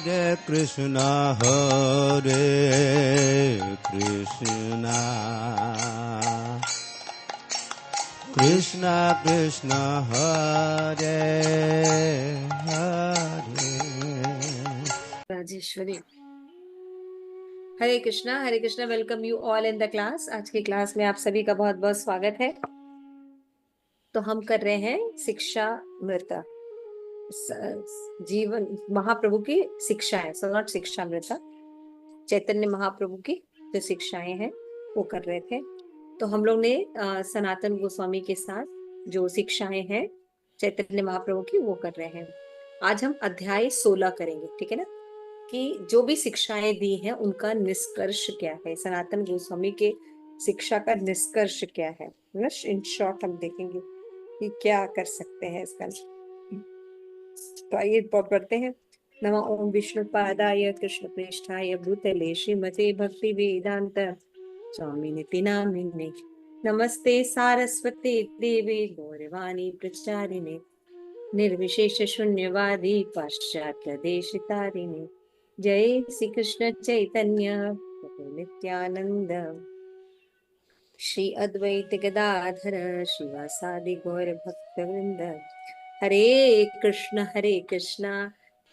Krishna Krishna Krishna Hare Hare. Rajeshwari. Hare Krishna. Welcome you all in the class. आज की class में आप सभी का बहुत बहुत स्वागत है. तो हम कर रहे हैं शिक्षा मृता, जीवन महाप्रभु की शिक्षाएं, सो नॉट शिक्षा मृता, चैतन्य महाप्रभु की जो शिक्षाएं हैं वो कर रहे थे. तो हम लोग ने सनातन गोस्वामी के साथ जो शिक्षाएं हैं चैतन्य महाप्रभु की वो कर रहे हैं. आज हम अध्याय 16 करेंगे, ठीक है ना, कि जो भी शिक्षाएं दी हैं उनका निष्कर्ष क्या है, सनातन गोस्वामी के शिक्षा का निष्कर्ष क्या है. इन शॉर्ट हम देखेंगे कि क्या कर सकते हैं इसका. तो आइए पढ़ते हैं. नमो ओम विष्णु पादाय कृष्ण प्रेष्ठाय भूतले श्रीमते भक्ति वेदांत स्वामिनिति नामिने नमस्ते सारस्वते देवी गौरवाणी प्रचारिणे निर्विशेष शून्यवादी पाश्चात्य देशतारिणे जय श्री कृष्ण चैतन्य प्रभु नित्यानंद श्री अद्वैत गदाधर शिवासादि गौर भक्त वृंद. हरे कृष्ण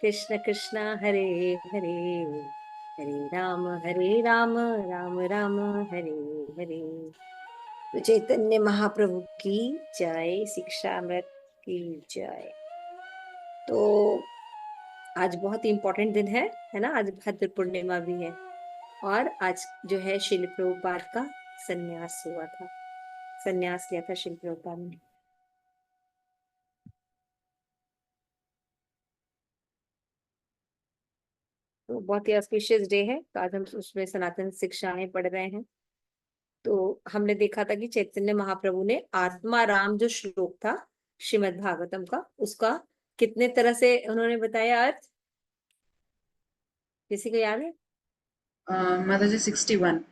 कृष्ण कृष्ण हरे हरे, हरे राम राम राम हरे हरे. तो चैतन्य महाप्रभु की जय, शिक्षामृत की जय. तो आज बहुत ही इम्पोर्टेंट दिन है ना. आज भद्र पूर्णिमा भी है और आज जो है श्रील प्रभुपाद का संन्यास हुआ था, संन्यास लिया था श्रील प्रभुपाद ने. तो बहुत ही ऑस्पिशियस डे है. तो आज हम उसमें सनातन शिक्षाएं पढ़ रहे हैं. तो हमने देखा था कि चैतन्य महाप्रभु ने आत्मा राम जो श्लोक था श्रीमद् भागवतम का, उसका कितने तरह से उन्होंने बताया अर्थ. किसी को याद है? माताजी 61.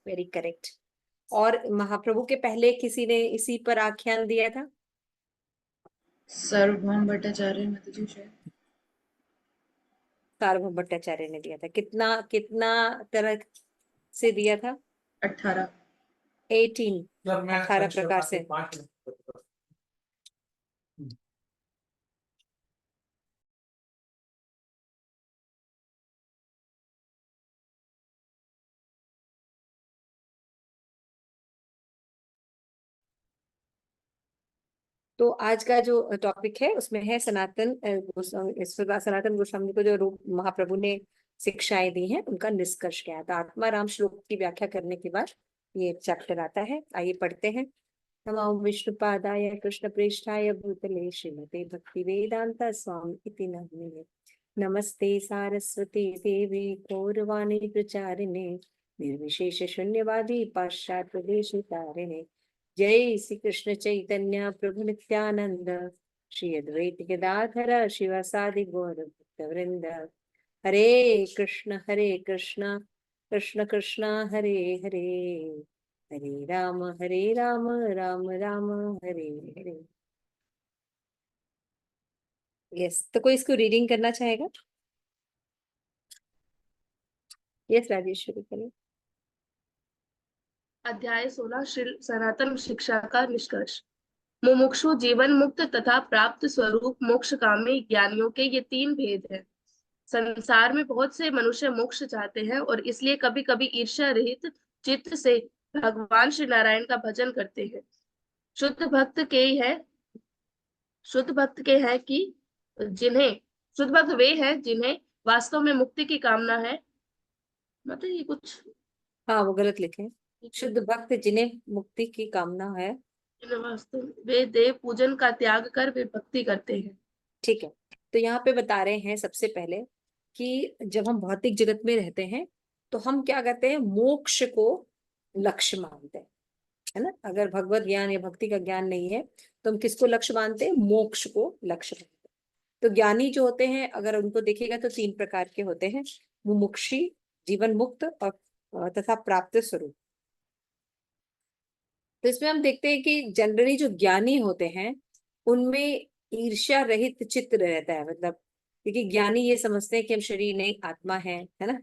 Very correct. और महाप्रभु के पहले किसी ने इसी पर आख्यान दिया था? सार्वभौम भट्टाचार्य माताजी शायद. सार्वभौम भट्टाचार्य ने दिया था. कितना तरह से दिया था? 18 प्रकार से. तो आज का जो टॉपिक है उसमें है सनातन गोस्वामी को जो रूप महाप्रभु ने शिक्षाएं दी हैं उनका निष्कर्ष क्या है. तो आत्मा राम श्लोक की व्याख्या करने के बाद ये चैप्टर आता है. आइए पढ़ते हैं. नमो विष्णुपादाय कृष्ण प्रेष्ठाय भूतले श्रीमते भक्ति वेदांत स्वामी इति नामिने नमस्ते सारस्वती देवी गौरवाणी प्रचारिणे निर्विशेष शून्यवादी पाश्चात्य देशतारिणे जय श्री कृष्ण चैतन्य प्रभु नित्यानंद श्री अद्वैत गदाधर शिवासादि गौर भक्त वृंद. हरे कृष्ण कृष्ण कृष्ण हरे हरे, हरे राम राम राम हरे हरे. यस. तो कोई इसको रीडिंग करना चाहेगा? यस राजेश्वरी करें. अध्याय 16 श्री सनातन शिक्षा का निष्कर्ष. मुमुक्षु जीवन मुक्त तथा प्राप्त स्वरूप मोक्ष कामी ज्ञानियों के ये 3 भेद हैं. संसार में बहुत से मनुष्य मोक्ष चाहते हैं और इसलिए कभी कभी ईर्ष्या रहित चित्त से भगवान श्री नारायण का भजन करते हैं. शुद्ध भक्त वे हैं जिन्हें वास्तव में मुक्ति की कामना है. मतलब ये कुछ, हाँ वो गलत लिखे. शुद्ध भक्त जिन्हें मुक्ति की कामना है, वास्तव वे देव पूजन का त्याग कर वे भक्ति करते हैं. ठीक है. तो यहाँ पे बता रहे हैं सबसे पहले कि जब हम भौतिक जगत में रहते हैं तो हम क्या करते हैं, मोक्ष को लक्ष्य मानते हैं, है ना. अगर भगवत ज्ञान या भक्ति का ज्ञान नहीं है तो हम किसको लक्ष्य मानते हैं? मोक्ष को लक्ष्य मानते हैं. तो ज्ञानी जो होते हैं अगर उनको देखेगा तो 3 प्रकार के होते हैं, मुमुक्षी, जीवन मुक्त और तथा प्राप्त स्वरूप. तो इसमें हम देखते हैं कि जनरली जो ज्ञानी होते हैं उनमें ईर्ष्या रहित चित्त रहता है. मतलब क्योंकि ज्ञानी ये समझते हैं कि हम शरीर नहीं आत्मा है ना।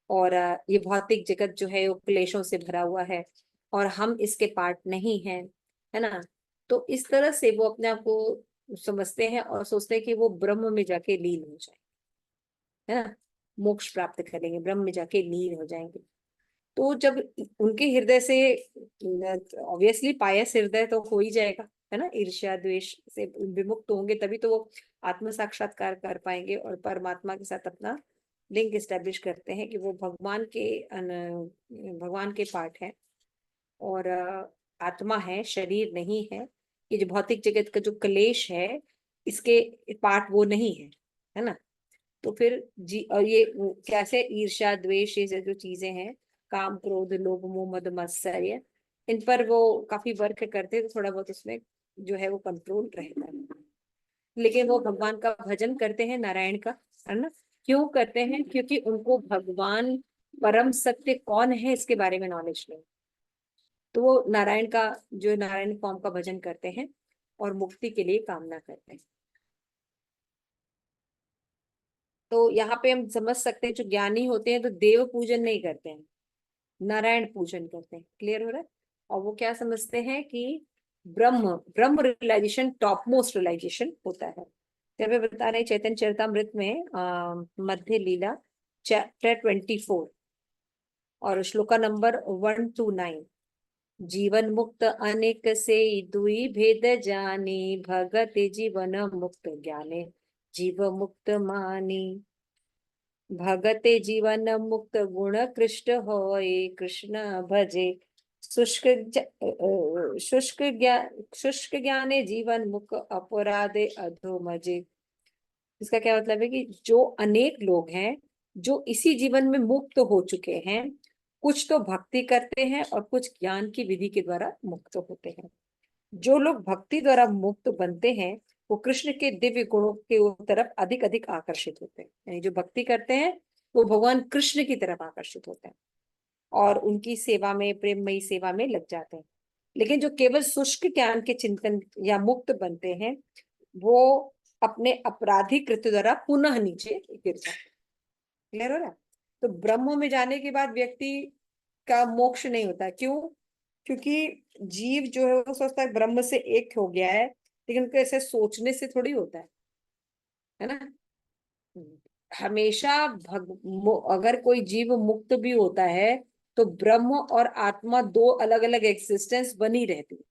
और ये भौतिक जगत जो है वो क्लेशों से भरा हुआ है और हम इसके पार्ट नहीं हैं, है ना। तो इस तरह से वो अपने आप को समझते हैं और सोचते हैं कि वो ब्रह्म में जाके लीन हो जाए, है ना, मोक्ष प्राप्त करेंगे, ब्रह्म में जाके लीन हो जाएंगे। तो जब उनके हृदय से, ऑब्वियसली पायस हृदय तो हो ही जाएगा, है ना, ईर्ष्या द्वेष से विमुक्त होंगे तभी तो वो आत्म साक्षात्कार कर पाएंगे और परमात्मा के साथ अपना लिंक स्टैब्लिश करते हैं कि वो भगवान के पार्ट है और आत्मा है, शरीर नहीं है। ये जो भौतिक जगत का जो क्लेश है इसके पार्ट वो नहीं है ना। तो फिर और ये कैसे ईर्ष्या द्वेष ये जो चीजें हैं, काम क्रोध लोभ मोह मद मत्सर्य, इन पर वो काफी वर्क करते हैं तो थोड़ा बहुत उसमें जो है वो कंट्रोल रहता है। लेकिन वो भगवान का भजन करते हैं, नारायण का, है ना। क्यों करते हैं? क्योंकि उनको भगवान परम सत्य कौन है इसके बारे में नॉलेज नहीं। तो वो नारायण का, जो नारायण फॉर्म का भजन करते हैं और मुक्ति के लिए कामना करते हैं। तो यहाँ पे हम समझ सकते हैं जो ज्ञानी होते हैं तो देव पूजन नहीं करते हैं, नारायण पूजन करते हैं। क्लियर हो रहा है? और वो क्या समझते हैं कि Brahma Brahma realisation top most realisation होता है। जब वे बता रहे चैतन्य चरितामृत में मध्य लीला चैप्टर 24 और श्लोका नंबर 1 to 9, जीवन मुक्त अनेक से दुई भेद जानी, भगत जीवन मुक्त ज्ञाने जीव मुक्त मानी। भगते जीवन मुक्त गुण कृष्ण होए, कृष्ण भजे शुष्क ज्ञाने जीवन मुक्त अपराधे अधोमजे। इसका क्या मतलब है कि जो अनेक लोग हैं जो इसी जीवन में मुक्त हो चुके हैं, कुछ तो भक्ति करते हैं और कुछ ज्ञान की विधि के द्वारा मुक्त होते हैं। जो लोग भक्ति द्वारा मुक्त बनते हैं वो कृष्ण के दिव्य गुणों के तरफ अधिक अधिक आकर्षित होते हैं। यानी जो भक्ति करते हैं वो भगवान कृष्ण की तरफ आकर्षित होते हैं और उनकी सेवा में, प्रेममयी सेवा में लग जाते हैं। लेकिन जो केवल शुष्क ज्ञान के चिंतन या मुक्त बनते हैं वो अपने अपराधी कृत्य द्वारा पुनः नीचे गिर जाते हैं। क्लियर हो रहा है? तो ब्रह्म में जाने के बाद व्यक्ति का मोक्ष नहीं होता। क्यों? क्योंकि जीव जो है वो सोचता है ब्रह्म से एक हो गया है, लेकिन उनको ऐसे सोचने से थोड़ी होता है ना। हमेशा अगर कोई जीव मुक्त भी होता है तो ब्रह्म और आत्मा दो अलग अलग एग्जिस्टेंस बनी रहती है,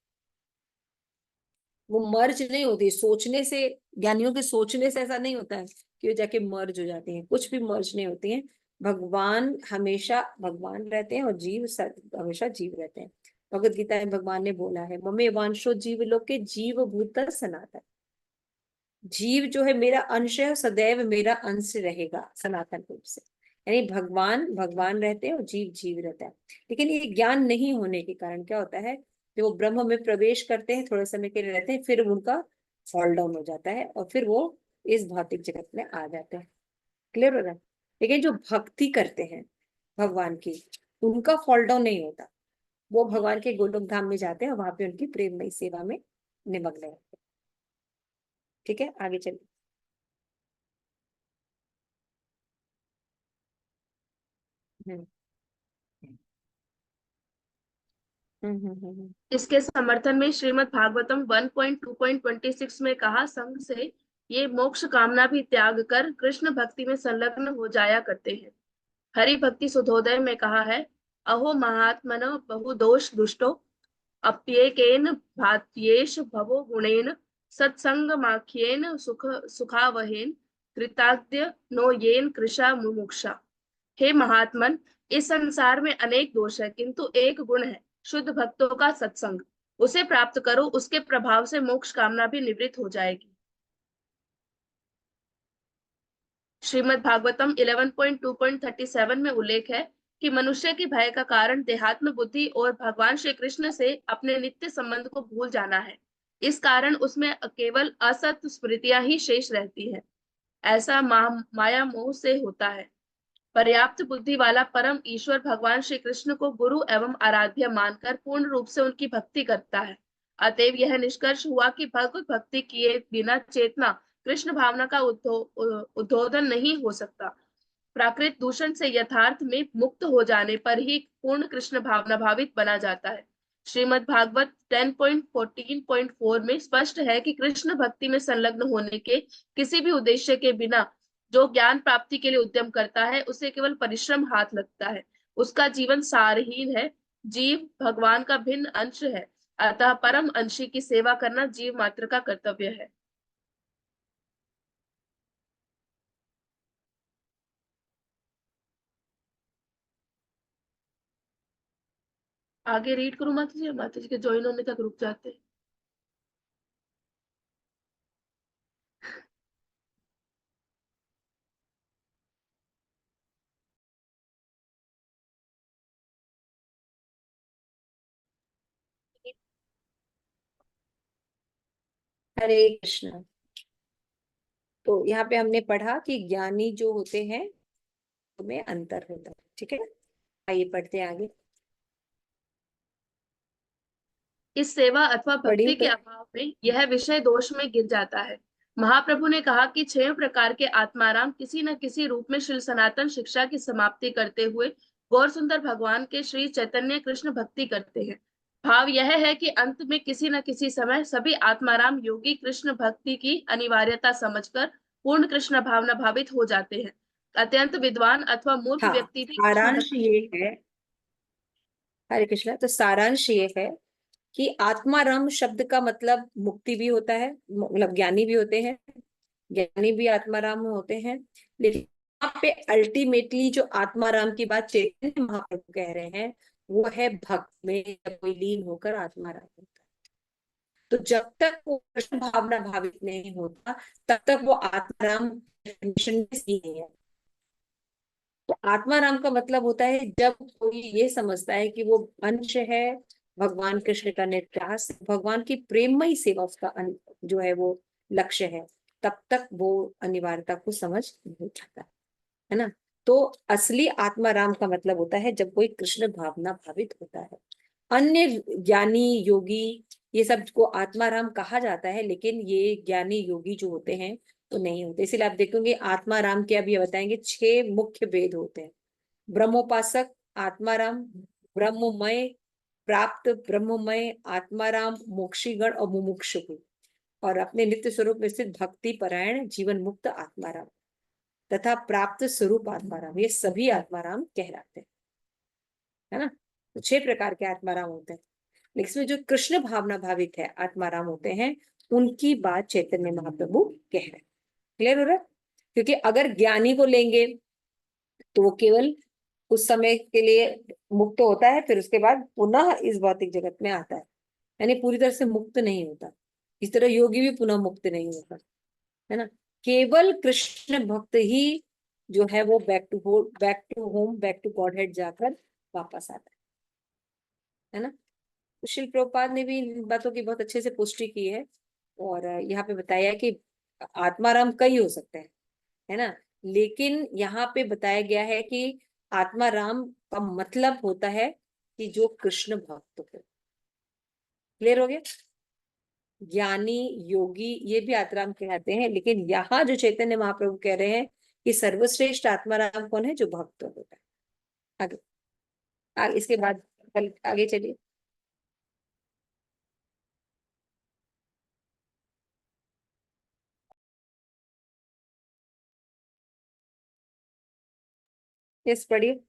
वो मर्ज नहीं होती। सोचने से, ज्ञानियों के सोचने से ऐसा नहीं होता है कि वो जाके मर्ज हो जाती हैं, कुछ भी मर्ज नहीं होती हैं। भगवान हमेशा भगवान रहते हैं और जीव हमेशा जीव रहते हैं। भगवत गीता में भगवान ने बोला है, ममे वांशो जीव लोके जीव भूत सनातन। जीव जो है मेरा अंश है, सदैव मेरा अंश रहेगा सनातन रूप से। यानी भगवान भगवान रहते हैं और जीव जीव रहता है। लेकिन ये ज्ञान नहीं होने के कारण क्या होता है, जब वो ब्रह्म में प्रवेश करते हैं थोड़े समय के लिए रहते हैं, फिर उनका फॉल डाउन हो जाता है और फिर वो इस भौतिक जगत में आ जाते हैं। क्लियर हो रहा है? लेकिन जो भक्ति करते हैं भगवान की, उनका फॉल डाउन नहीं होता। वो भगवान के गोलोक धाम में जाते हैं और वहां पे उनकी प्रेममयी सेवा में निमग्न रहते हैं। ठीक है, आगे चलिए। हम्म हम्म। इसके समर्थन में श्रीमद् भागवतम 1.2.26 में कहा, संघ से ये मोक्ष कामना भी त्याग कर कृष्ण भक्ति में संलग्न हो जाया करते हैं। हरि भक्ति सुधोदय में कहा है, अहो महात्मन बहुदोष दुष्टो अप्येकेन भात्येष भवो गुणेन सत्संगमाख्येन सुखावहेन कृताग्य नो येन कृशा मुमुक्षा। हे महात्मन, इस संसार में अनेक दोष है किंतु एक गुण है, शुद्ध भक्तों का सत्संग। उसे प्राप्त करो, उसके प्रभाव से मोक्ष कामना भी निवृत्त हो जाएगी। श्रीमद् भागवतम 11.2.37 में उल्लेख है कि मनुष्य की भय का कारण देहात्म बुद्धि और भगवान श्री कृष्ण से अपने नित्य संबंध को भूल जाना है। इस कारण उसमें केवल असत स्मृतियां ही शेष रहती है। ऐसा माया मोह से होता है। पर्याप्त बुद्धि वाला परम ईश्वर भगवान श्री कृष्ण को गुरु एवं आराध्य मानकर पूर्ण रूप से उनकी भक्ति करता है। अतएव यह निष्कर्ष हुआ कि भगवत भक्ति किए बिना चेतना कृष्ण भावना का उद्बोधन नहीं हो सकता। प्राकृत दूषण से यथार्थ में मुक्त हो जाने पर ही पूर्ण कृष्ण भावना भावित बना जाता है। श्रीमद् भागवत 10.14.4 में स्पष्ट है कि कृष्ण भक्ति में संलग्न होने के किसी भी उद्देश्य के बिना जो ज्ञान प्राप्ति के लिए उद्यम करता है, उसे केवल परिश्रम हाथ लगता है। उसका जीवन सारहीन है। जीव भगवान का भिन्न अंश है, अतः परम अंशी की सेवा करना जीव मात्र का कर्तव्य है। आगे रीड करूं माता जी? माता जी के ज्वाइन होने तक रुक जाते हैं। हरे कृष्ण। तो यहाँ पे हमने पढ़ा कि ज्ञानी जो होते हैं उनमें अंतर होता है। ठीक है, आइए पढ़ते हैं आगे। इस सेवा अथवा पढ़िए भक्ति के ऊपर। अभाव में यह विषय दोष में गिर जाता है। महाप्रभु ने कहा कि 6 प्रकार के आत्माराम किसी न किसी रूप में श्री सनातन शिक्षा की समाप्ति करते हुए गौर सुंदर भगवान के श्री चैतन्य कृष्ण भक्ति करते हैं। भाव यह है कि अंत में किसी न किसी समय सभी आत्माराम योगी कृष्ण भक्ति की अनिवार्यता समझकर पूर्ण कृष्ण भावना भावित हो जाते हैं। अत्यंत विद्वान अथवा मूर्ख हाँ, व्यक्ति भी कृष्ण सारांश भक्ति। ये है, हरे कृष्ण, तो सारांश ये है कि आत्माराम शब्द का मतलब मुक्ति भी होता है, मतलब ज्ञानी भी होते हैं, ज्ञानी भी आत्माराम होते हैं। लेकिन यहाँ पे अल्टीमेटली जो आत्माराम की बात चैतन्य महाप्रभु कह रहे हैं वो है भक्त में जब कोई लीन होकर आत्माराम होता है। तो जब तक वो कृष्ण भावना भावित नहीं होता तब तक वो आत्माराम डेफिनेशन में सही नहीं है। तो आत्माराम का मतलब होता है जब कोई ये समझता है कि वो अंश है भगवान कृष्ण का नित्यास, भगवान की प्रेममयी सेवा उसका जो है वो लक्ष्य है, तब तक वो अनिवार्यता को समझ नहीं पाता है ना। तो असली आत्माराम का मतलब होता है जब कोई कृष्ण भावना भावित होता है। अन्य ज्ञानी योगी ये सब को आत्माराम कहा जाता है, लेकिन ये ज्ञानी योगी जो होते हैं तो नहीं होते। इसीलिए आप देखोगे आत्माराम के अभी बताएंगे 6 मुख्य भेद होते हैं। ब्रह्मोपासक आत्माराम, ब्रह्ममय प्राप्त ब्रह्ममय आत्माराम, मोक्षीगण और मुमुक्षु, और अपने नित्य स्वरूप में स्थित भक्ति परायण जीवन मुक्त आत्माराम तथा प्राप्त स्वरूप आत्माराम, ये सभी आत्माराम कहलाते हैं, है ना। तो 6 प्रकार के आत्माराम होते हैं, लेकिन इसमें जो कृष्ण भावना भावित है आत्माराम होते हैं उनकी बात चैतन्य महाप्रभु कह रहे हैं। क्लियर हो रहा है? क्योंकि अगर ज्ञानी को लेंगे तो वो केवल उस समय के लिए मुक्त होता है, फिर उसके बाद पुनः इस भौतिक जगत में आता है, यानी पूरी तरह से मुक्त नहीं होता। इस तरह योगी भी पुनः मुक्त नहीं होता, है ना। केवल कृष्ण भक्त ही जो है वो back to home back to Godhead जाकर वापस आता है ना। तो शिल प्रभुपाद ने भी इन बातों की बहुत अच्छे से पुष्टि की है, और यहाँ पे बताया कि आत्माराम कई हो सकते हैं, है ना। लेकिन यहाँ पे बताया गया है कि आत्माराम का मतलब होता है कि जो कृष्ण भक्त हो। क्लियर हो गया? ज्ञानी योगी ये भी आत्माराम कहलाते हैं, लेकिन यहाँ जो चैतन्य महाप्रभु कह रहे हैं कि सर्वश्रेष्ठ आत्माराम कौन है? जो भक्त होता है। आगे इसके बाद कल आगे चलिए। यस, पढ़िए।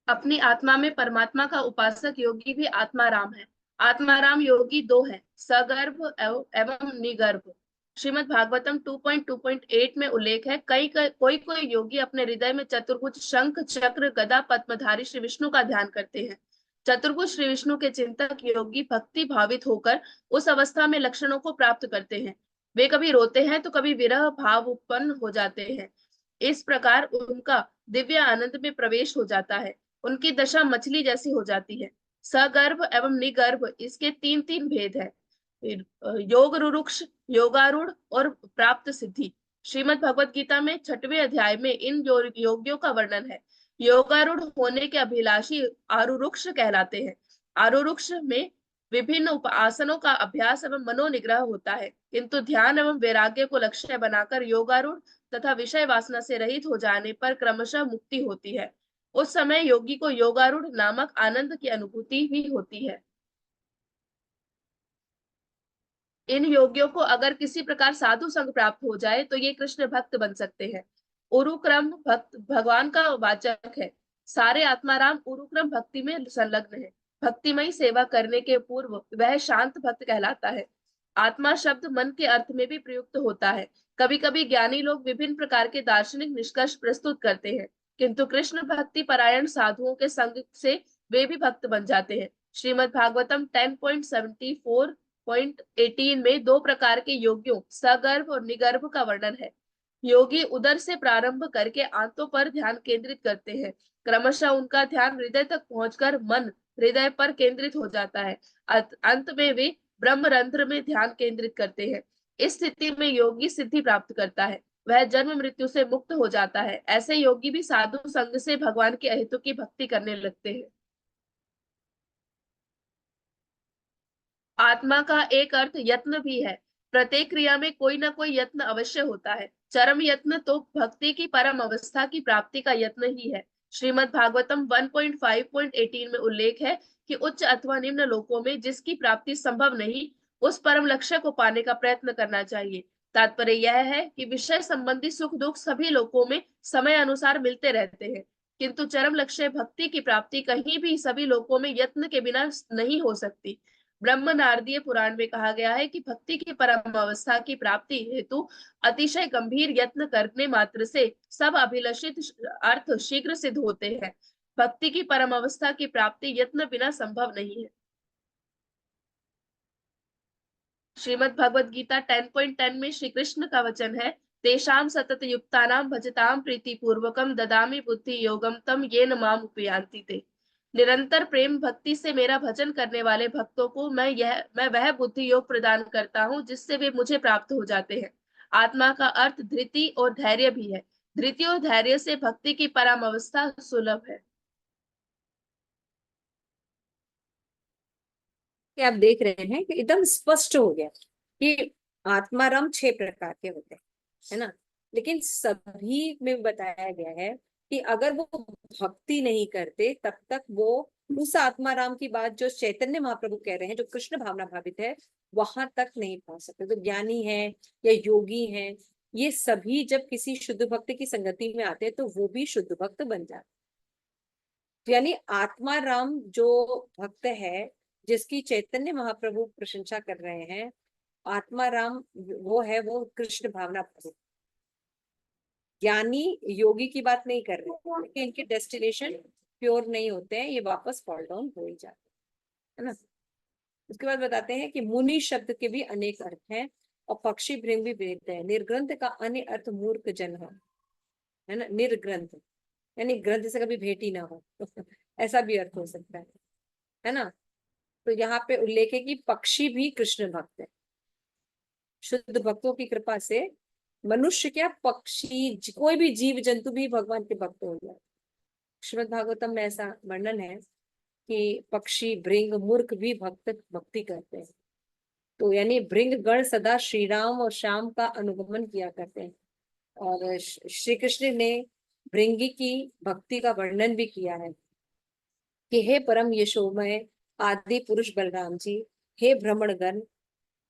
अपनी आत्मा में परमात्मा का उपासक योगी भी आत्माराम है। आत्माराम योगी 2 है, सगर्भ एवं निगर्भ। श्रीमद् भागवतम 2.2.8 में उल्लेख है, कोई कोई योगी अपने हृदय में चतुर्भुज शंख चक्र गदा पद्मधारी श्री विष्णु का ध्यान करते हैं। चतुर्भुज श्री विष्णु के चिंतक योगी भक्ति भावित होकर उस अवस्था में लक्षणों को प्राप्त करते हैं। वे कभी रोते हैं तो कभी विरह भाव उत्पन्न हो जाते हैं। इस प्रकार उनका दिव्य आनंद में प्रवेश हो जाता है। उनकी दशा मछली जैसी हो जाती है। सगर्भ एवं निगर्भ इसके 3 भेद है, योग रुरुक्ष, योगारूढ़ और प्राप्त सिद्धि। श्रीमद् भगवत गीता में 6वें अध्याय में इन योगियों का वर्णन है। योगारूढ़ होने के अभिलाषी आरुरुक्ष कहलाते हैं। आरुरुक्ष में विभिन्न उपासनों का अभ्यास एवं मनोनिग्रह होता है, किंतु ध्यान एवं वैराग्य को लक्ष्य बनाकर योगारूढ़ तथा विषय वासना से रहित हो जाने पर क्रमशः मुक्ति होती है। उस समय योगी को योगारूढ़ नामक आनंद की अनुभूति भी होती है। इन योगियों को अगर किसी प्रकार साधु संग प्राप्त हो जाए तो ये कृष्ण भक्त बन सकते हैं। उरुक्रम भक्त भगवान का वाचक है। सारे आत्माराम उरुक्रम भक्ति में संलग्न है। भक्तिमयी सेवा करने के पूर्व वह शांत भक्त कहलाता है। आत्मा शब्द मन के अर्थ में भी प्रयुक्त होता है। कभी कभी ज्ञानी लोग विभिन्न प्रकार के दार्शनिक निष्कर्ष प्रस्तुत करते हैं, किंतु कृष्ण भक्ति परायण साधुओं के संग से वे भी भक्त बन जाते हैं। श्रीमद् भागवतम 10.74.18 में दो प्रकार के योगियों सगर्भ और निगर्भ का वर्णन है। योगी उदर से प्रारंभ करके आंतों पर ध्यान केंद्रित करते हैं। क्रमशः उनका ध्यान हृदय तक पहुंचकर मन हृदय पर केंद्रित हो जाता है। अंत में वे ब्रह्मरंध्र में ध्यान केंद्रित करते हैं। इस स्थिति में योगी सिद्धि प्राप्त करता है। वह जन्म मृत्यु से मुक्त हो जाता है। ऐसे योगी भी साधु संग से भगवान के अहितों की भक्ति करने लगते हैं। आत्मा का एक अर्थ यत्न भी है। प्रत्येक क्रिया में कोई ना कोई यत्न अवश्य होता है। चरम यत्न तो भक्ति की परम अवस्था की प्राप्ति का यत्न ही है। श्रीमद् भागवतम 1.5.18 में उल्लेख है कि उच्च अथवा निम्न लोकों में जिसकी प्राप्ति संभव नहीं, उस परम लक्ष्य को पाने का प्रयत्न करना चाहिए। तात्पर्य यह है कि विषय संबंधी सुख दुख सभी लोकों में समय अनुसार मिलते रहते हैं, किंतु चरम लक्ष्य भक्ति की प्राप्ति कहीं भी सभी लोकों में यत्न के बिना नहीं हो सकती। ब्रह्म नारदीय पुराण में कहा गया है कि भक्ति की परम अवस्था की प्राप्ति हेतु अतिशय गंभीर यत्न करने मात्र से सब अभिलषित अर्थ शीघ्र सिद्ध होते हैं। भक्ति की परम अवस्था की प्राप्ति यत्न बिना संभव नहीं है। श्रीमद् भगवद गीता 10.10 में श्री कृष्ण का वचन है, तेषाम सतत युक्तानाम भजताम प्रीति पूर्वकम ददामि बुद्धि योगम तम येन माम उपयान्ति ते। निरंतर प्रेम भक्ति से मेरा भजन करने वाले भक्तों को मैं वह बुद्धि योग प्रदान करता हूँ जिससे वे मुझे प्राप्त हो जाते हैं। आत्मा का अर्थ धृति और धैर्य भी है। धृति और धैर्य से भक्ति की परम अवस्था सुलभ है। कि आप देख रहे हैं कि एकदम स्पष्ट हो गया कि आत्माराम 6 प्रकार के होते हैं, है ना। लेकिन सभी में बताया गया है कि अगर वो भक्ति नहीं करते तब तक वो उस आत्माराम की बात जो चैतन्य महाप्रभु कह रहे हैं, जो कृष्ण भावना भावित है, वहां तक नहीं पहुंच सकते। तो ज्ञानी है या योगी है, ये सभी जब किसी शुद्ध भक्त की संगति में आते हैं तो वो भी शुद्ध भक्त बन जाते। यानी आत्माराम जो भक्त है, जिसकी चैतन्य महाप्रभु प्रशंसा कर रहे हैं, आत्माराम वो है, वो कृष्ण भावना प्रभु। ज्ञानी योगी की बात नहीं कर रहे, क्योंकि इनके डेस्टिनेशन प्योर नहीं होते हैं, ये वापस फॉल डाउन हो ही जाते हैं, है ना। उसके बाद बताते हैं कि मुनि शब्द के भी अनेक अर्थ हैं और पक्षी भृंग भी भेद है। निर्ग्रंथ का अन्य अर्थ मूर्ख जन है ना। निर्ग्रंथ यानी ग्रंथ से कभी भेंट ही ना हो ऐसा भी अर्थ हो सकता है ना। तो यहाँ पे उल्लेख है कि पक्षी भी कृष्ण भक्त है। शुद्ध भक्तों की कृपा से मनुष्य क्या, पक्षी, कोई भी जीव जंतु भी भगवान के भक्त हो जाए। श्रीमद् भागवतम में ऐसा वर्णन है कि पक्षी भृंग मूर्ख भी भक्ति करते हैं। तो यानी भृंग गण सदा श्री राम और श्याम का अनुगमन किया करते हैं। और श्री कृष्ण ने भृंगी की भक्ति का वर्णन भी किया है कि हे परम यशोमय आदि पुरुष बलराम जी, हे भ्रमणगण,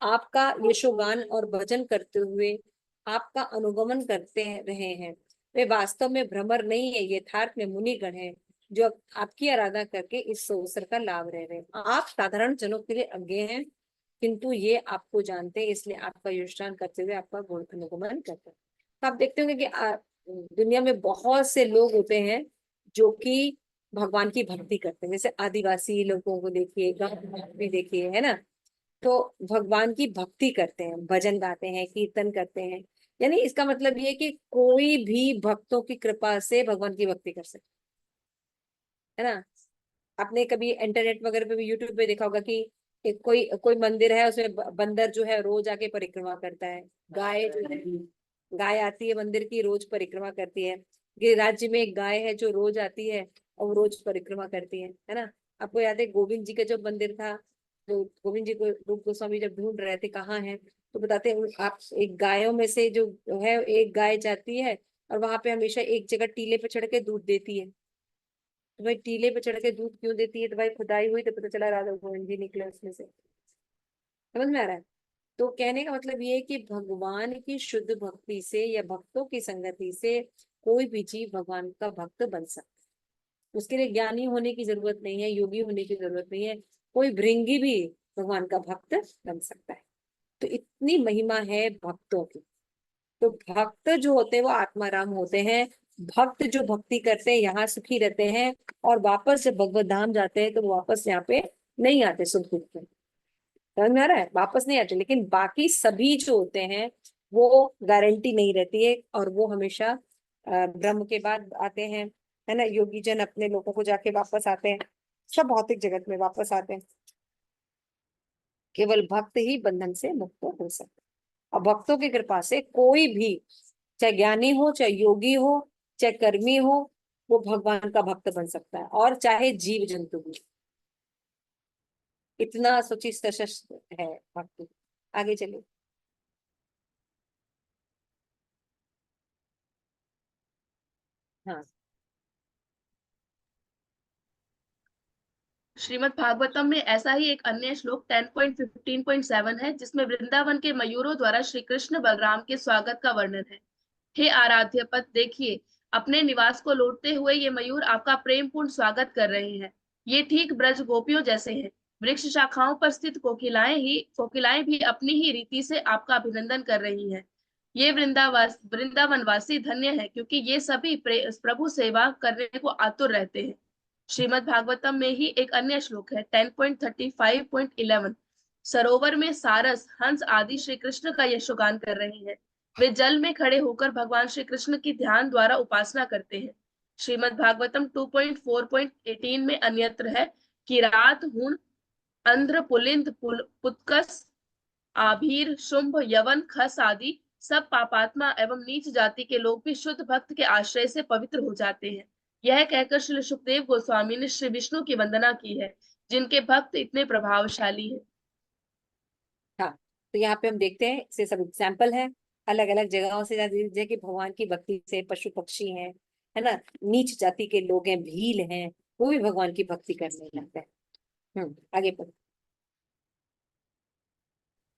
आपका यशोगान और भजन करते हुए आपका अनुगमन करते रहे हैं। वे वास्तव में भ्रमर नहीं है, यथार्थ में मुनिगण है जो आपकी आराधना करके इस अवसर का लाभ रह रहे हैं। आप साधारण जनों के लिए अज्ञे हैं, किंतु ये आपको जानते हैं, इसलिए आपका योगदान करते हुए आपका गुण अनुगमन करते हैं। तो आप देखते होंगे कि दुनिया में बहुत से लोग होते हैं जो कि भगवान की भक्ति करते हैं। जैसे आदिवासी लोगों को देखिए, गाँव भी देखिए, है ना। तो भगवान की भक्ति करते हैं, भजन गाते हैं, कीर्तन करते हैं। यानी इसका मतलब ये है कि कोई भी भक्तों की कृपा से भगवान की भक्ति कर सकता है ना। आपने कभी इंटरनेट वगैरह पे भी, यूट्यूब पे देखा होगा कि कोई मंदिर है, उसमें बंदर जो है रोज आके परिक्रमा करता है। गाय आती है मंदिर की, रोज परिक्रमा करती है। राज्य में एक गाय है जो रोज आती है और रोज परिक्रमा करती है ना। आपको याद है गोविंद जी का जो मंदिर था, गोविंद जी को रूप गोस्वामी जब ढूंढ रहे थे कहाँ है, तो बताते हैं आप एक गायों में से जो है, एक गाय जाती है और वहां पे हमेशा एक जगह टीले पे चढ़ के दूध देती है। तो भाई टीले पे चढ़ के दूध क्यों देती है? तो भाई खुदाई हुई तो पता चला राधा गोविंद जी निकले उसमें से। समझ में आ रहा है? तो कहने का मतलब ये है कि भगवान की शुद्ध भक्ति से या भक्तों की संगति से कोई भी जीव भगवान का भक्त बन सकता है। उसके लिए ज्ञानी होने की जरूरत नहीं है, योगी होने की जरूरत नहीं है, कोई भृंगी भी भगवान का भक्त बन सकता है। तो इतनी महिमा है भक्तों की। तो भक्त जो होते हैं वो आत्माराम होते हैं। भक्त जो भक्ति करते हैं यहाँ सुखी रहते हैं, और वापस जब भगवत धाम जाते हैं तो वो वापस यहाँ पे नहीं आते सुख दुख में। समझ में आ रहा है? वापस नहीं आते। लेकिन बाकी सभी जो होते हैं वो गारंटी नहीं रहती है, और वो हमेशा ब्रह्म के बाद आते हैं, है ना। योगी जन अपने लोगों को जाके वापस आते हैं, सब भौतिक जगत में वापस आते हैं। केवल भक्त ही बंधन से मुक्त हो सकते हैं। और भक्तों की कृपा से कोई भी, चाहे ज्ञानी हो, चाहे योगी हो, चाहे कर्मी हो, वो भगवान का भक्त बन सकता है, और चाहे जीव जंतु भी। इतना सोची सशक्त है भक्ति। आगे चलिए। हाँ। श्रीमद् भागवतम में ऐसा ही एक अन्य श्लोक 10.15.7 है, जिसमें वृंदावन के मयूरों द्वारा श्री कृष्ण बलराम के स्वागत का वर्णन है। हे आराध्य पद, देखिए, अपने निवास को लौटते हुए ये मयूर आपका प्रेम पूर्ण स्वागत कर रहे हैं। ये ठीक ब्रज गोपियों जैसे हैं। वृक्ष शाखाओं पर स्थित कोकिलाएं भी अपनी ही रीति से आपका अभिनंदन कर रही हैं। ये वृंदावन वासी धन्य है, क्योंकि ये सभी प्रभु सेवा करने को आतुर रहते हैं। श्रीमद् भागवतम में ही एक अन्य श्लोक है 10.35.11। सरोवर में सारस, हंस आदि श्री कृष्ण का यशोगान कर रहे हैं। वे जल में खड़े होकर भगवान श्री कृष्ण की ध्यान द्वारा उपासना करते हैं। श्रीमद् भागवतम 2.4.18 में अन्यत्र है, किरात, हुण, अंध्र, पुलिंद, पुत्कस, आभीर, शुंभ, यवन, खस आदि सब पापात्मा एवं नीच जाति के लोग भी शुद्ध भक्त के आश्रय से पवित्र हो जाते हैं। यह कहकर श्री सुखदेव गोस्वामी ने श्री विष्णु की वंदना की है, जिनके भक्त इतने प्रभावशाली हैं। हाँ, तो यहाँ पे हम देखते हैं, इससे सब एग्जाम्पल है अलग अलग जगहों से, जैसे कि भगवान की भक्ति से पशु पक्षी हैं, है ना, नीच जाति के लोग हैं, भील हैं, वो भी भगवान की भक्ति करने लगते हैं। आगे बढ़ो।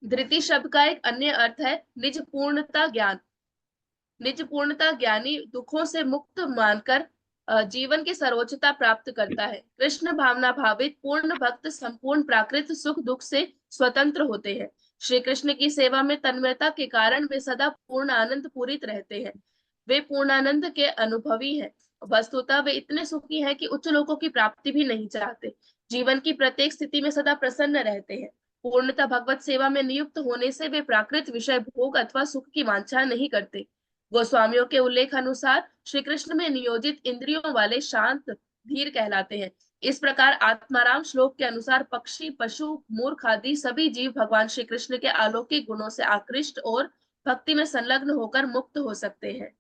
धृति शब्द का एक अन्य अर्थ है निज पूर्णता ज्ञान। निज पूर्णता ज्ञानी दुखों से मुक्त मानकर जीवन की सर्वोच्चता प्राप्त करता है। कृष्ण भावना भावित पूर्ण भक्त संपूर्ण प्राकृत सुख दुख से स्वतंत्र होते हैं। श्री कृष्ण की सेवा में तन्मयता के कारण वे सदा पूर्ण आनंद पूरित रहते हैं। वे पूर्णानंद के अनुभवी हैं। वस्तुतः वे इतने सुखी हैं कि उच्च लोकों की प्राप्ति भी नहीं चाहते। जीवन की प्रत्येक स्थिति में सदा प्रसन्न रहते हैं। पूर्णतः भगवत सेवा में नियुक्त होने से वे प्राकृत विषय भोग अथवा सुख की वांछा नहीं करते। गोस्वामियों के उल्लेख अनुसार श्री कृष्ण में नियोजित इंद्रियों वाले शांत धीर कहलाते हैं। इस प्रकार आत्माराम श्लोक के अनुसार पक्षी, पशु, मूर्ख आदि सभी जीव भगवान श्री कृष्ण के अलौकिक गुणों से आकृष्ट और भक्ति में संलग्न होकर मुक्त हो सकते हैं।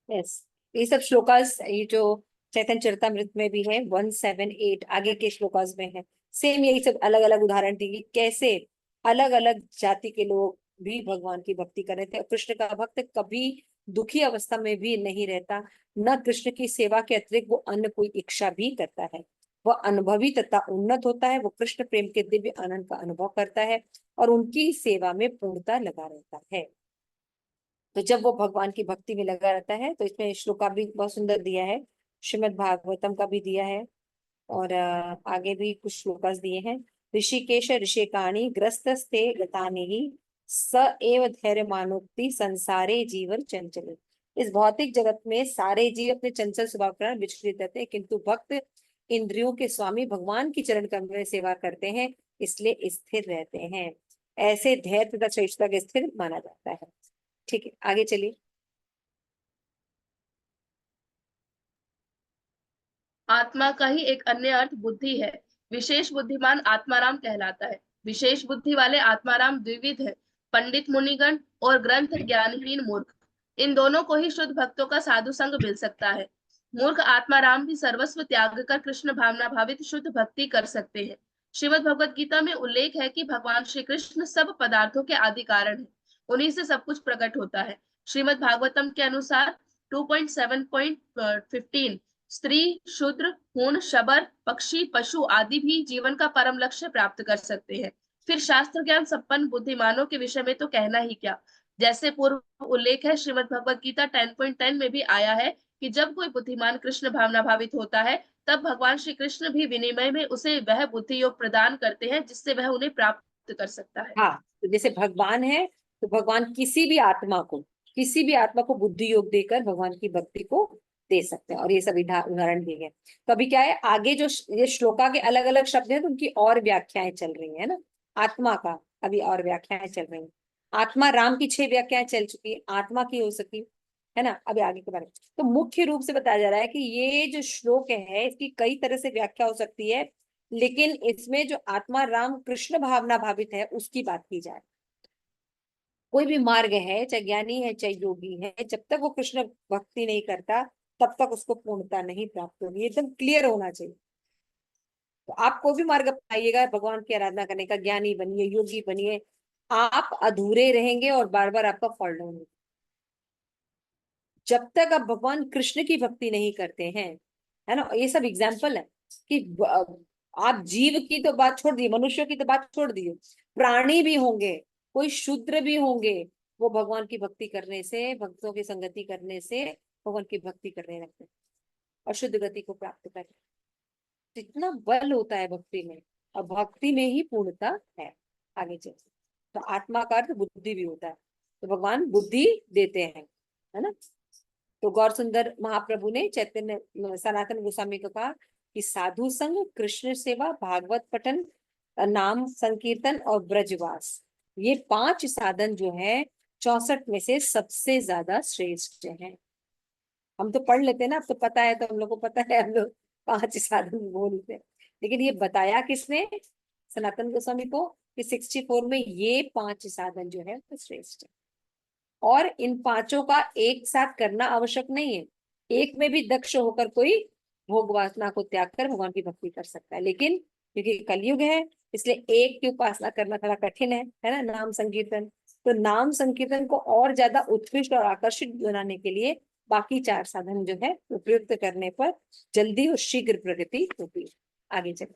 यस, ये सब श्लोकास, ये जो चैतन्य चरितमृत में भी है 178 आगे के श्लोकास में है, सेम यही सब अलग अलग उदाहरण दिए कैसे अलग अलग जाति के लोग भी भगवान की भक्ति कर रहे थे। कृष्ण का भक्त कभी दुखी अवस्था में भी नहीं रहता, न कृष्ण की सेवा के अतिरिक्त वो अन्य कोई इच्छा भी करता है। वह अनुभवी तथा उन्नत होता है, वो कृष्ण प्रेम के दिव्य आनंद का अनुभव करता है और उनकी सेवा में पूर्णता लगा रहता है। तो जब वो भगवान की भक्ति में लगा रहता है, तो इसमें श्लोका भी बहुत सुंदर दिया है, श्रीमद् भागवतम का भी दिया है, और आगे भी कुछ श्लोकास दिए हैं। ऋषिकेश ऋषिकाणी ग्रस्तस्ते गतानि स एव धैर्य मानोक्ति संसारे जीवन चंचल। इस भौतिक जगत में सारे जीव अपने चंचल स्वभाव के कारण विचलित रहते हैं, किंतु भक्त इंद्रियों के स्वामी भगवान की चरण कमल में सेवा करते हैं, इसलिए स्थिर रहते हैं। ऐसे धैर्य तथा श्रेष्ठता के स्थिर माना जाता है। ठीक है, आगे चलिए। आत्मा का ही एक अन्य अर्थ बुद्धि है। विशेष बुद्धिमान आत्माराम कहलाता है। विशेष बुद्धि वाले आत्माराम द्विविध है, पंडित मुनिगण और ग्रंथ ज्ञानहीन मूर्ख। इन दोनों को ही शुद्ध भक्तों का साधु संग मिल सकता है। मूर्ख आत्माराम भी सर्वस्व त्याग कर कृष्ण भावना भावित शुद्ध भक्ति कर सकते हैं। श्रीमद् भगवत गीता में उल्लेख है कि भगवान श्री कृष्ण सब पदार्थों के आदि कारण हैं, उन्हीं से सब कुछ प्रकट होता है। श्रीमद् भागवतम के अनुसार 2.7.15 स्त्री, शूद्र, हूण, शबर, पक्षी, पशु आदि भी जीवन का परम लक्ष्य प्राप्त कर सकते हैं। फिर शास्त्र ज्ञान संपन्न बुद्धिमानों के विषय में तो कहना ही क्या। जैसे पूर्व उल्लेख है, श्रीमद् भगवत गीता 10.10 में भी आया है कि जब कोई बुद्धिमान कृष्ण भावना भावित होता है, तब भगवान श्री कृष्ण भी विनिमय में उसे वह बुद्धि योग प्रदान करते हैं जिससे वह उन्हें प्राप्त कर सकता है। हाँ, तो जैसे भगवान है तो भगवान किसी भी आत्मा को बुद्धि योग देकर भगवान की भक्ति को दे सकते हैं, और ये सब उदाहरण दिए गए। तो अभी क्या है, आगे जो ये श्लोका के अलग अलग शब्द हैं तो उनकी और व्याख्याएं चल रही है ना। आत्मा का अभी और व्याख्याएं चल रही हैं। आत्मा राम की 6 व्याख्याएं चल चुकी है, आत्मा की हो सकी है ना। अभी आगे के बारे में तो मुख्य रूप से बताया जा रहा है कि ये जो श्लोक है इसकी कई तरह से व्याख्या हो सकती है, लेकिन इसमें जो आत्मा राम कृष्ण भावना भावित है उसकी बात की जाए। कोई भी मार्ग है, चाहे ज्ञानी है चाहे योगी है, जब तक वो कृष्ण भक्ति नहीं करता तब तक उसको पूर्णता नहीं प्राप्त होगी। एकदम क्लियर होना चाहिए। तो आप कोई भी मार्ग अपनाइएगा भगवान की आराधना करने का, ज्ञानी बनिए, योगी बनिए, आप अधूरे रहेंगे और बार बार आपका फॉल डाउन होगा। जब तक आप भगवान कृष्ण की भक्ति नहीं करते हैं, है ना। ये सब एग्जाम्पल है कि आप जीव की तो बात छोड़ दिए, मनुष्यों की तो बात छोड़ दिए, प्राणी भी होंगे, कोई शूद्र भी होंगे, वो भगवान की भक्ति करने से, भक्तों की संगति करने से भगवान की भक्ति करने लगते हैं और शुद्ध गति को प्राप्त करते हैं। इतना बल होता है भक्ति में, और भक्ति में ही पूर्णता है आगे चल। तो आत्मा का अर्थ बुद्धि भी होता है, तो भगवान बुद्धि देते हैं, है ना। तो गौर सुंदर महाप्रभु ने चैतन्य सनातन गोस्वामी को कहा कि साधु संग, कृष्ण सेवा, भागवत पठन, नाम संकीर्तन और ब्रजवास, ये 5 साधन जो है 64 में से सबसे ज्यादा श्रेष्ठ हैं। हम तो पढ़ लेते हैं ना, अब तो पता है, तो हम लोग को पता है, हम लोग 5 साधन बोलते हैं। लेकिन ये बताया किसने? सनातन गोस्वामी को, कि 64 में ये 5 साधन जो है वो श्रेष्ठ है। और इन 5 का एक साथ करना आवश्यक नहीं है, एक में भी दक्ष होकर कोई भोग वासना को त्याग कर भगवान की भक्ति कर सकता है। लेकिन क्योंकि कलयुग है इसलिए एक की उपासना करना थोड़ा कठिन है ना। नाम संकीर्तन, तो नाम संकीर्तन को और ज्यादा उत्कृष्ट और आकर्षित बनाने के लिए बाकी 4 साधन जो है उपयुक्त करने पर जल्दी और शीघ्र प्रगति होती है। आगे चले,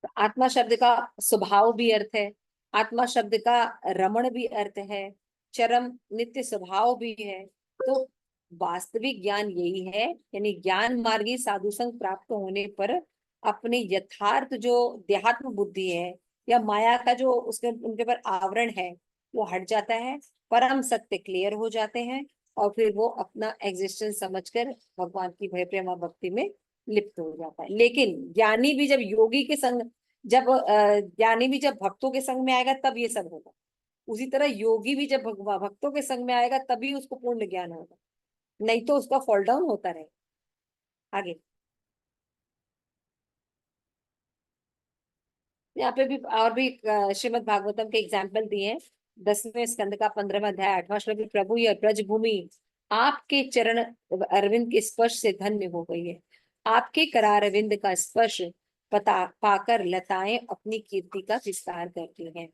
तो आत्मा शब्द का स्वभाव भी अर्थ है, आत्मा शब्द का रमण भी अर्थ है, चरम नित्य स्वभाव भी है। तो वास्तविक ज्ञान यही है, यानी ज्ञान मार्गी साधु संग प्राप्त होने पर अपने यथार्थ जो देहात्म बुद्धि है या माया का जो उसके उनके पर आवरण है वो हट जाता है, परम सत्य क्लियर हो जाते हैं, और फिर वो अपना एग्जिस्टेंस समझकर भगवान की भय प्रेमा भक्ति में लिप्त हो जाता है। लेकिन ज्ञानी भी जब योगी के संग, जब ज्ञानी भी जब भक्तों के संग में आएगा तब ये सब होगा। उसी तरह योगी भी जब भक्तों के संग में आएगा तभी उसको पूर्ण ज्ञान होगा, नहीं तो उसका फॉल डाउन होता रहेगा। आगे यहाँ पे भी और भी श्रीमद् भागवतम के एग्जाम्पल दिए हैं। 10वें स्कंद का 15वां अध्याय 8वां श्लोक, प्रभु यह ब्रज भूमि आपके चरण अरविंद के स्पर्श से धन्य हो गई है। आपके करार अरविंद का स्पर्श पाकर लताएं अपनी कीर्ति का विस्तार करती हैं।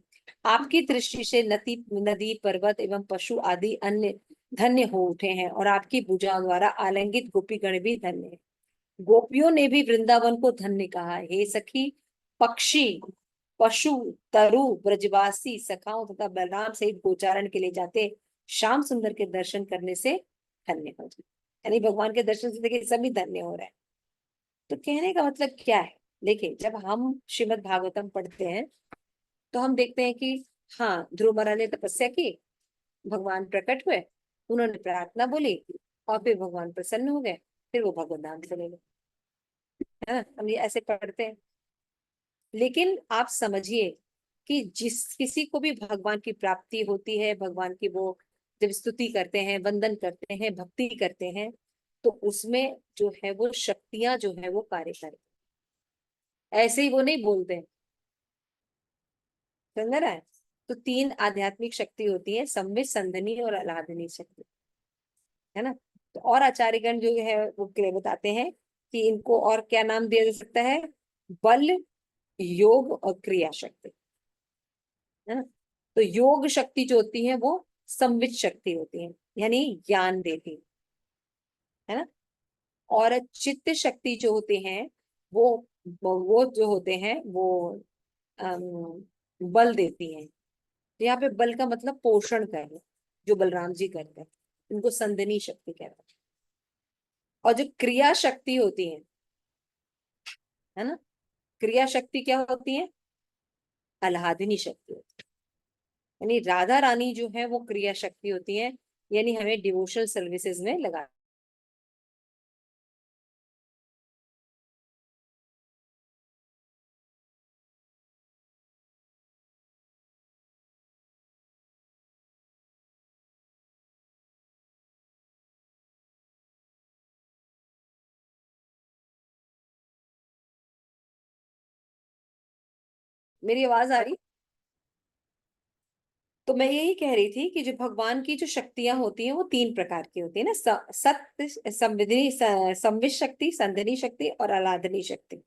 आपकी दृष्टि से नदी पर्वत एवं पशु आदि अन्य धन्य हो उठे हैं, और आपकी भुजाओं द्वारा आलिंगित गोपीगण भी धन्य है। गोपियों ने भी वृंदावन को धन्य कहा। हे सखी, पक्षी, पशु, तरु, ब्रजवासी सखाओं तथा बलराम सहित गोचारण के लिए जाते श्याम सुंदर के दर्शन करने से धन्य हो जाए। यानी भगवान के दर्शन से देखिए सभी धन्य हो रहे हैं। तो कहने का मतलब क्या है? देखिए, जब हम श्रीमद् भागवतम पढ़ते हैं तो हम देखते हैं कि हाँ, ध्रुव महाराज ने तपस्या की, भगवान प्रकट हुए, उन्होंने प्रार्थना बोली और फिर भगवान प्रसन्न हो गए, फिर वो भगवत धाम चले गए, है ना। हम ये ऐसे पढ़ते हैं। लेकिन आप समझिए कि जिस किसी को भी भगवान की प्राप्ति होती है, भगवान की वो जब स्तुति करते हैं, वंदन करते हैं, भक्ति करते हैं, तो उसमें जो है वो शक्तियां जो है वो कार्य करती, ऐसे ही वो नहीं बोलते हैं, समझ रहा है। तो 3 आध्यात्मिक शक्ति होती है, संवित, संधनी और आह्लादनी शक्ति। है ना। तो और आचार्यगण जो है वो बताते हैं कि इनको और क्या नाम दिया जा सकता है, बल, योग और क्रिया शक्ति, है ना। तो योग शक्ति जो होती है वो संवित शक्ति होती है, यानी ज्ञान देती है ना। और चित्त शक्ति जो होते हैं वो जो होते हैं वो बल देती हैं। तो यहाँ पे बल का मतलब पोषण करना, जो बलराम जी करते हैं, इनको संदनी शक्ति कहते हैं। और जो क्रिया शक्ति होती है ना, क्रिया शक्ति क्या होती है, आह्लादिनी शक्ति होती है। यानी राधा रानी जो है वो क्रिया शक्ति होती है, यानी हमें डिवोशनल सर्विसेज में लगा। मेरी आवाज आ रही? तो मैं यही कह रही थी कि जो भगवान की जो शक्तियां होती हैं वो तीन प्रकार की होती है ना, सत्य, संविधि, संवित शक्ति, संधनी शक्ति और आह्लादनी शक्ति,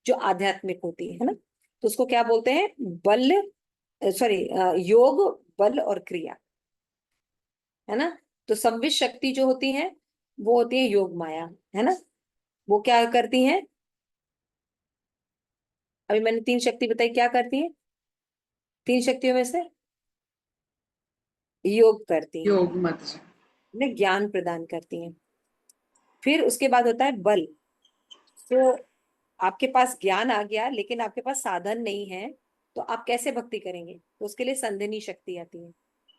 जो आध्यात्मिक होती है ना। तो उसको क्या बोलते हैं, बल, सॉरी, योग, बल और क्रिया, है ना। तो संवित शक्ति जो होती है वो होती है योग माया, है ना। वो क्या करती हैं, अभी मैंने तीन शक्ति बताई, क्या करती है, तीन शक्तियों में से योग करती हैं, योग माता जी। उन्हें ज्ञान प्रदान करती हैं। फिर उसके बाद होता है बल। तो आपके पास ज्ञान आ गया लेकिन आपके पास साधन नहीं है, तो आप कैसे भक्ति करेंगे, तो उसके लिए संदनी शक्ति आती है,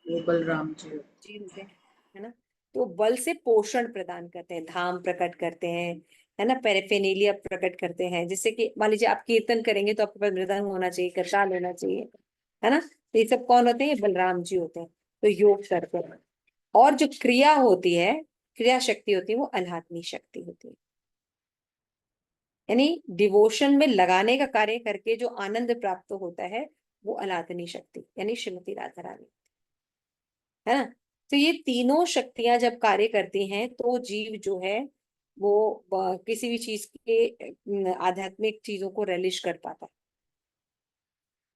वो बलराम जी। जी होते हैं, है ना। तो बल से पोषण प्रदान करते हैं, धाम प्रकट करते हैं, है ना, पैराफेर्नालिया प्रकट करते हैं, जिससे कि मान लीजिए आप कीर्तन करेंगे तो आपके पास मृदंग होना चाहिए, करताल होना चाहिए, है ना। तो ये सब कौन होते हैं, ये बलराम जी होते हैं। तो योग करते हैं। और जो क्रिया होती है, क्रिया शक्ति होती है, वो आध्यात्मिक शक्ति होती है, यानी डिवोशन में लगाने का कार्य करके जो आनंद प्राप्त होता है वो आह्लादनी शक्ति, यानी श्रीमती राधा रानी, है ना। तो ये तीनों शक्तियां जब कार्य करती हैं तो जीव जो है वो किसी भी चीज के आध्यात्मिक चीजों को relish कर पाता है।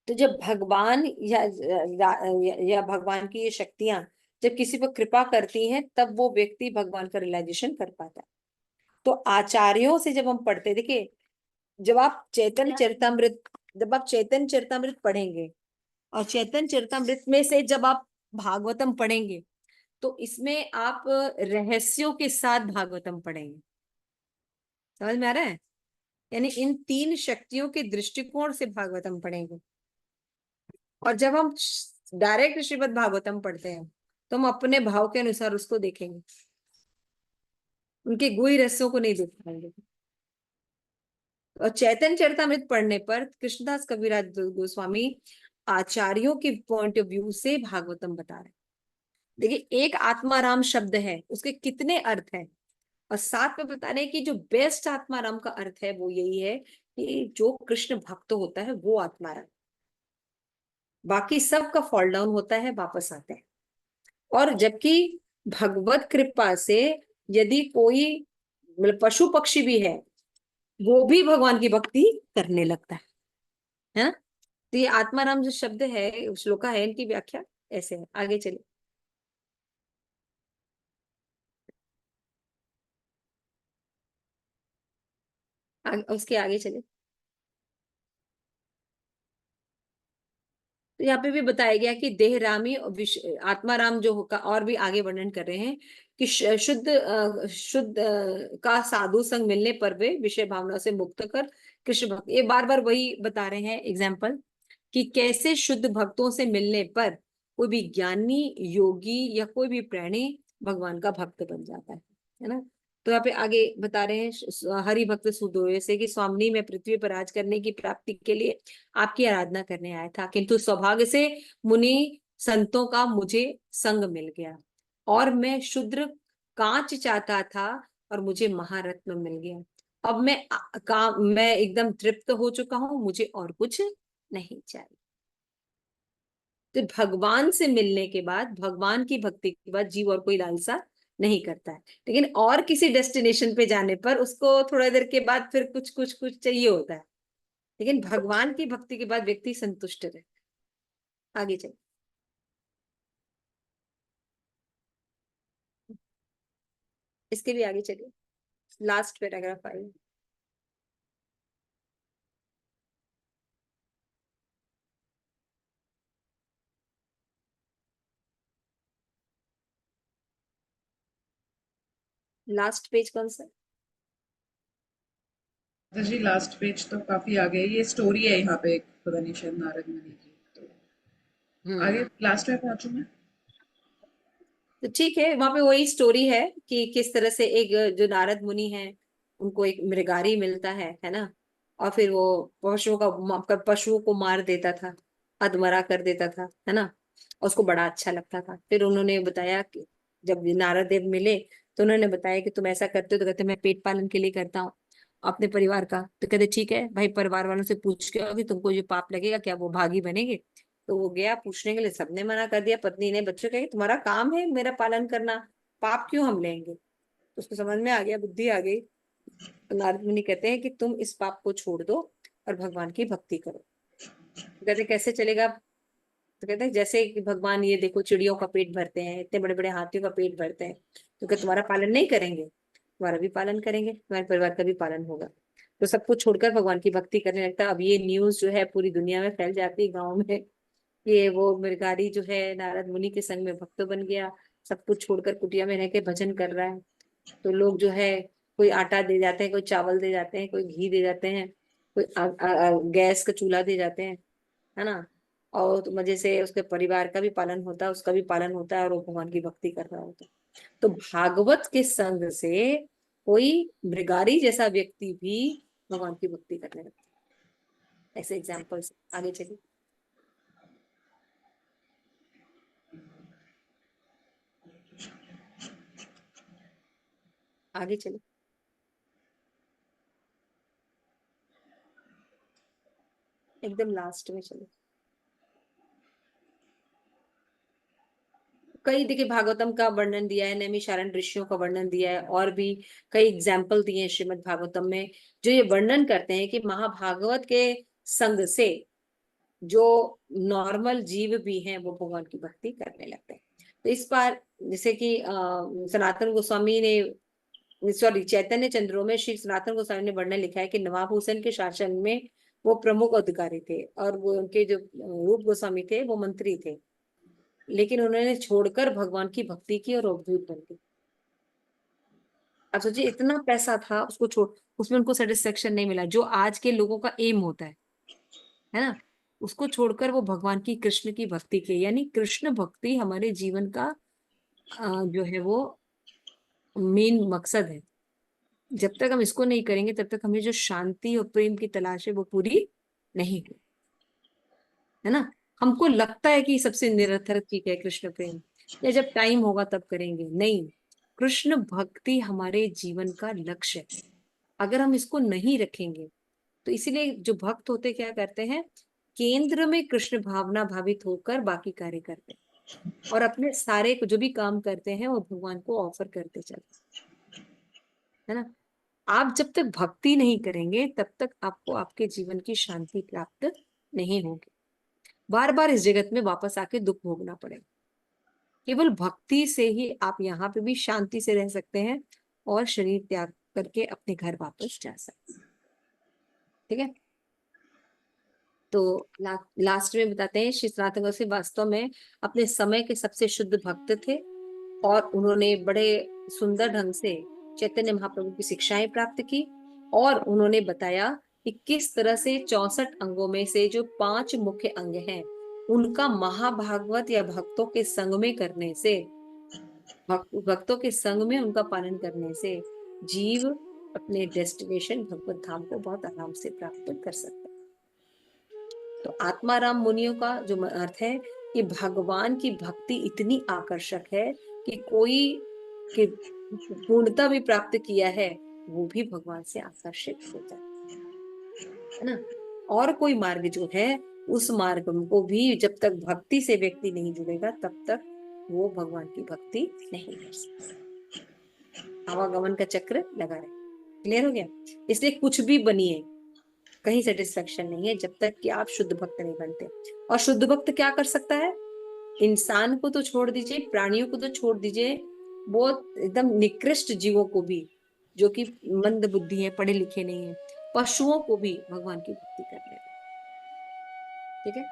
तो जब भगवान या भगवान की ये शक्तियां जब किसी पर कृपा करती हैं तब वो व्यक्ति भगवान का रियलाइजेशन कर पाता है। तो आचार्यों से जब हम पढ़ते, देखिए, जब आप चैतन्य चरितमृत पढ़ेंगे और चैतन्य चरितमृत में से जब आप भागवतम पढ़ेंगे तो इसमें आप रहस्यों के साथ भागवतम पढ़ेंगे, समझ में आ रहा है। यानी इन तीन शक्तियों के दृष्टिकोण से भागवतम पढ़ेंगे। और जब हम डायरेक्ट श्रीमद् भागवतम पढ़ते हैं तो हम अपने भाव के अनुसार उसको देखेंगे, उनके गुही रहस्यों को नहीं देख पाएंगे। और चैतन्य चरितमृत पढ़ने पर कृष्णदास कविराज गोस्वामी आचार्यों के पॉइंट ऑफ व्यू से भागवतम बता रहे हैं। देखिए, एक आत्माराम शब्द है, उसके कितने अर्थ हैं, और साथ में बता रहे हैं कि जो बेस्ट आत्माराम का अर्थ है वो यही है कि जो कृष्ण भक्त होता है वो आत्माराम, बाकी सब का फॉल डाउन होता है, वापस आते हैं। और जबकि भगवत कृपा से यदि कोई मतलब पशु पक्षी भी है वो भी भगवान की भक्ति करने लगता है ना। तो ये आत्माराम जो शब्द है, श्लोका है, इनकी व्याख्या ऐसे है। आगे चले, उसके आगे चले। तो यहाँ पे भी बताया गया कि देहरामी और आत्माराम जो होगा, और भी आगे वर्णन कर रहे हैं कि शुद्ध का साधु संग मिलने पर वे विषय भावना से मुक्त कर कृष्ण भक्त, ये बार बार वही बता रहे हैं एग्जाम्पल, कि कैसे शुद्ध भक्तों से मिलने पर कोई भी ज्ञानी, योगी या कोई भी प्राणी भगवान का भक्त बन जाता है ना। तो यहाँ पे आगे बता रहे हैं हरि भक्त सुदोय से कि स्वामी मैं पृथ्वी पर राज करने की प्राप्ति के लिए आपकी आराधना करने आया था, किंतु सौभाग्य से मुनि संतों का मुझे संग मिल गया और मैं शुद्र कांच चाहता था और मुझे महारत्न मिल गया। अब मैं एकदम तृप्त हो चुका हूं, मुझे और कुछ नहीं चाहिए। तो भगवान से मिलने के बाद, भगवान की भक्ति के बाद जीव और कोई लालसा नहीं करता है। लेकिन और किसी डेस्टिनेशन पे जाने पर उसको थोड़ा देर के बाद फिर कुछ कुछ कुछ चाहिए होता है। लेकिन भगवान की भक्ति के बाद व्यक्ति संतुष्ट रहता है। आगे चलिए। इसके भी आगे चलिए, लास्ट पैराग्राफ आइए। लास्ट पेज कौन सा? माता जी लास्ट पेज तो काफी आगे है, ये स्टोरी है यहाँ पे एक, पता नहीं शायद नारद मुनि की, तो आगे लास्ट में पहुंचू मैं। तो ठीक है, वहां पे वही स्टोरी है कि किस तरह से एक जो नारद मुनि है उनको एक मृगारी मिलता है ना, और फिर वो पशुओं को मार देता था, अधमरा कर देता था, है ना। और उसको बड़ा अच्छा लगता था। फिर उन्होंने बताया कि जब नारद देव मिले तो उन्होंने बताया कि तुम ऐसा करते हो, तो कहते मैं पेट पालन के लिए करता हूँ अपने परिवार का। तो कहते ठीक है भाई, परिवार वालों से पूछ के आओ कि तुमको जो पाप लगेगा क्या वो भागी बनेंगे। तो वो गया पूछने के लिए, सबने मना कर दिया। पत्नी ने बच्चों कहा कि तुम्हारा काम है मेरा पालन करना, पाप क्यों हम लेंगे। तो उसको समझ में आ गया, बुद्धि आ गई। तो नारद मुनि कहते हैं कि तुम इस पाप को छोड़ दो और भगवान की भक्ति करो। तो कहते कैसे चलेगा। तो कहते हैं जैसे कि भगवान ये देखो चिड़ियों का पेट भरते हैं, इतने बड़े बड़े हाथियों का पेट भरते हैं, तो क्या तुम्हारा पालन नहीं करेंगे, तुम्हारा भी पालन करेंगे, तुम्हारे परिवार का भी पालन होगा। तो सब कुछ छोड़कर भगवान की भक्ति करने लगता है। अब ये न्यूज जो है पूरी दुनिया में फैल जाती है, गाँव में, ये वो मृगारी जो है नारद मुनि के संग में भक्त बन गया, सब कुछ छोड़कर कुटिया में रह के भजन कर रहा है। तो लोग जो है कोई आटा दे जाते हैं, कोई चावल दे जाते हैं, कोई घी दे जाते हैं, कोई गैस का चूल्हा दे जाते हैं, है ना। और तो मजे से उसके परिवार का भी पालन होता है, उसका भी पालन होता है, और वो भगवान की भक्ति कर रहा होता है। तो भागवत के संग से कोई मृगारी जैसा व्यक्ति भी भगवान की भक्ति करने लगता है। ऐसे एग्जाम्पल्स। आगे चलिए। आगे चलिए, एकदम लास्ट में चलो। कई देखिए भागवतम का वर्णन दिया है, नैमिषारण्य ऋषियों का वर्णन दिया है, और भी कई एग्जाम्पल दिए हैं श्रीमद् भागवतम में, जो ये वर्णन करते हैं कि महाभागवत के संग से जो नॉर्मल जीव भी हैं वो भगवान की भक्ति करने लगते हैं। तो इस बार जैसे कि सनातन गोस्वामी ने, सॉरी, चैतन्य चंद्रो में श्री सनातन गोस्वामी ने वर्णन लिखा है कि नवाब हुसैन के शासन में वो प्रमुख अधिकारी थे, और वो उनके जो रूप गोस्वामी थे वो मंत्री थे, लेकिन उन्होंने छोड़कर भगवान की भक्ति की और अवधूत बन गए। अब सोचिए इतना पैसा था उसको छोड़, उसमें उनको सेटिस्फेक्शन नहीं मिला जो आज के लोगों का एम होता है ना। उसको छोड़कर वो भगवान की, कृष्ण की भक्ति की, यानी कृष्ण भक्ति हमारे जीवन का जो है वो मेन मकसद है। जब तक हम इसको नहीं करेंगे तब तक हमें जो शांति और प्रेम की तलाश है वो पूरी नहीं हुई, है ना। हमको लगता है कि सबसे निरर्थक चीज है कृष्ण प्रेम, या जब टाइम होगा तब करेंगे, नहीं। कृष्ण भक्ति हमारे जीवन का लक्ष्य है। अगर हम इसको नहीं रखेंगे तो इसीलिए जो भक्त होते क्या करते हैं, केंद्र में कृष्ण भावना भावित होकर बाकी कार्य करते हैं, और अपने सारे जो भी काम करते हैं वो भगवान को ऑफर करते चलते, है ना। आप जब तक भक्ति नहीं करेंगे तब तक आपको आपके जीवन की शांति प्राप्त नहीं होगी। बार बार इस जगत में वापस आके दुख भोगना पड़ेगा। केवल भक्ति से ही आप यहाँ पे भी शांति से रह सकते हैं और शरीर त्याग करके अपने घर वापस जा सकते हैं। ठीक है। तो लास्ट में बताते हैं श्री सनातन गोस्वामी वास्तव में अपने समय के सबसे शुद्ध भक्त थे, और उन्होंने बड़े सुंदर ढंग से चैतन्य महाप्रभु की शिक्षाएं प्राप्त की, और उन्होंने बताया कि किस तरह से 64 अंगों में से जो 5 मुख्य अंग हैं उनका महाभागवत या भक्तों के संग में करने से, भक्तों के संग में उनका पालन करने से जीव अपने डेस्टिनेशन भगवत धाम को बहुत आराम से प्राप्त कर सकता है। तो आत्माराम मुनियों का जो अर्थ है कि भगवान की भक्ति इतनी आकर्षक है कि कोई कि पूर्णता भी प्राप्त किया है वो भी भगवान से आकर्षित हो जाता है ना। और कोई मार्ग जो है उस मार्ग को भी जब तक भक्ति से व्यक्ति नहीं जुड़ेगा तब तक वो भगवान की भक्ति नहीं कर सकता। आवागमन का चक्र लगा रहे। क्लियर हो गया? इसलिए कुछ भी बनिए, कहीं सेटिस्फेक्शन नहीं है जब तक कि आप शुद्ध भक्त नहीं बनते। और शुद्ध भक्त क्या कर सकता है? इंसान को तो छोड़ दीजिए, प्राणियों को तो छोड़ दीजिए, वो एकदम निकृष्ट जीवों को भी, जो कि मंद बुद्धि है, पढ़े लिखे नहीं है, पशुओं को भी भगवान की भक्ति कर रहे हैं। ठीक है,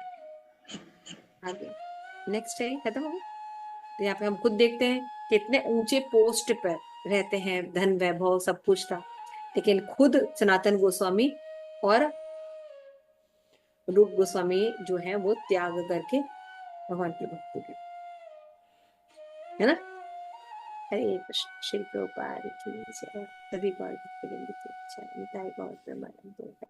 आगे नेक्स्ट है, खत्म हो गया। तो यहाँ पे हम खुद देखते हैं कितने ऊंचे पोस्ट पर रहते हैं, धन वैभव सब कुछ था, लेकिन खुद सनातन गोस्वामी और रूप गोस्वामी जो है वो त्याग करके भगवान की भक्ति करते, है ना। हरे कृष्ण, श्री प्रभुपाद की जय, सभी गौर भक्तवृंद की जय, निताई गौर प्रेमानंद।